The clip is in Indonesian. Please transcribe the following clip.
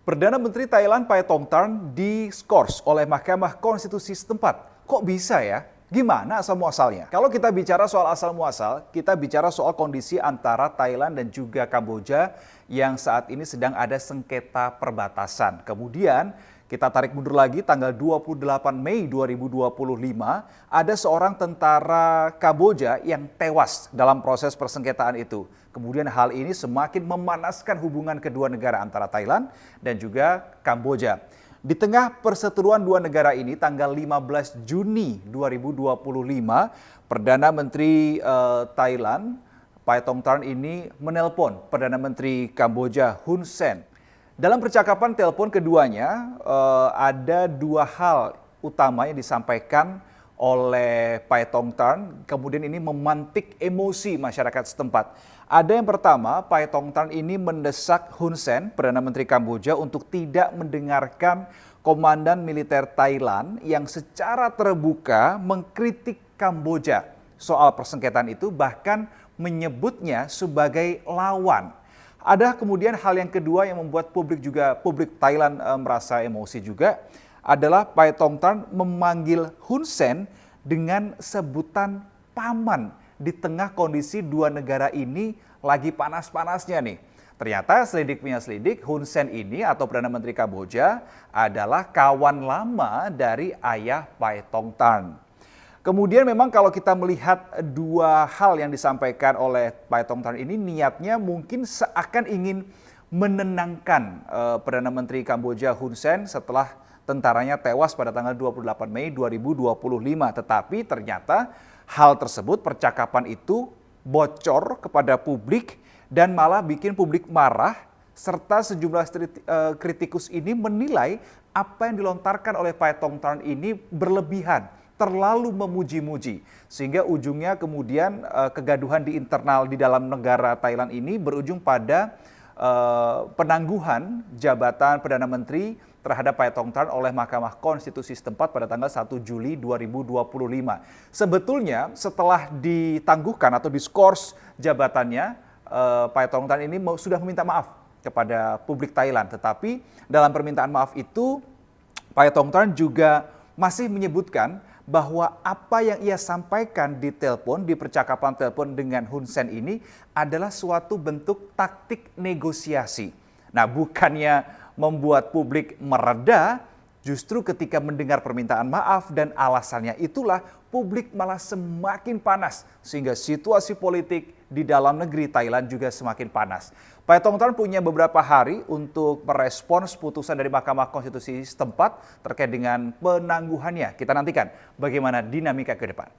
Perdana Menteri Thailand Paetongtarn diskors oleh Mahkamah Konstitusi setempat. Kok bisa ya? Gimana asal-muasalnya? Kalau kita bicara soal asal-muasal, kita bicara soal kondisi antara Thailand dan juga Kamboja yang saat ini sedang ada sengketa perbatasan. Kemudian kita tarik mundur lagi tanggal 28 Mei 2025, ada seorang tentara Kamboja yang tewas dalam proses persengketaan itu. Kemudian hal ini semakin memanaskan hubungan kedua negara antara Thailand dan juga Kamboja. Di tengah perseteruan dua negara ini, tanggal 15 Juni 2025, Perdana Menteri Thailand, Paetongtarn ini menelpon Perdana Menteri Kamboja Hun Sen. Dalam percakapan telepon keduanya, ada dua hal utama yang disampaikan oleh Paetongtarn, kemudian ini memantik emosi masyarakat setempat. Ada yang pertama, Paetongtarn ini mendesak Hun Sen, Perdana Menteri Kamboja, untuk tidak mendengarkan komandan militer Thailand yang secara terbuka mengkritik Kamboja soal persengketaan itu, bahkan menyebutnya sebagai lawan. Ada kemudian hal yang kedua yang membuat publik Thailand merasa emosi juga, adalah Paetongtarn memanggil Hun Sen dengan sebutan paman di tengah kondisi dua negara ini lagi panas-panasnya nih. Ternyata selidik punya selidik, Hun Sen ini atau Perdana Menteri Kamboja adalah kawan lama dari ayah Paetongtarn. Kemudian memang kalau kita melihat dua hal yang disampaikan oleh Paetongtarn ini, niatnya mungkin seakan ingin menenangkan Perdana Menteri Kamboja Hun Sen setelah tentaranya tewas pada tanggal 28 Mei 2025. Tetapi ternyata hal tersebut, percakapan itu bocor kepada publik dan malah bikin publik marah, serta sejumlah kritikus ini menilai apa yang dilontarkan oleh Paetongtarn ini berlebihan, terlalu memuji-muji. Sehingga ujungnya kemudian kegaduhan di internal di dalam negara Thailand ini berujung pada penangguhan jabatan Perdana Menteri terhadap Paetongtarn oleh Mahkamah Konstitusi setempat pada tanggal 1 Juli 2025. Sebetulnya setelah ditangguhkan atau diskors jabatannya, Paetongtarn ini sudah meminta maaf kepada publik Thailand. Tetapi dalam permintaan maaf itu, Paetongtarn juga masih menyebutkan bahwa apa yang ia sampaikan di telepon, di percakapan telepon dengan Hun Sen ini adalah suatu bentuk taktik negosiasi. Nah, bukannya membuat publik mereda, justru ketika mendengar permintaan maaf dan alasannya itulah publik malah semakin panas, sehingga situasi politik di dalam negeri Thailand juga semakin panas. Paetongtarn punya beberapa hari untuk merespons putusan dari Mahkamah Konstitusi setempat terkait dengan penangguhannya. Kita nantikan bagaimana dinamika ke depan.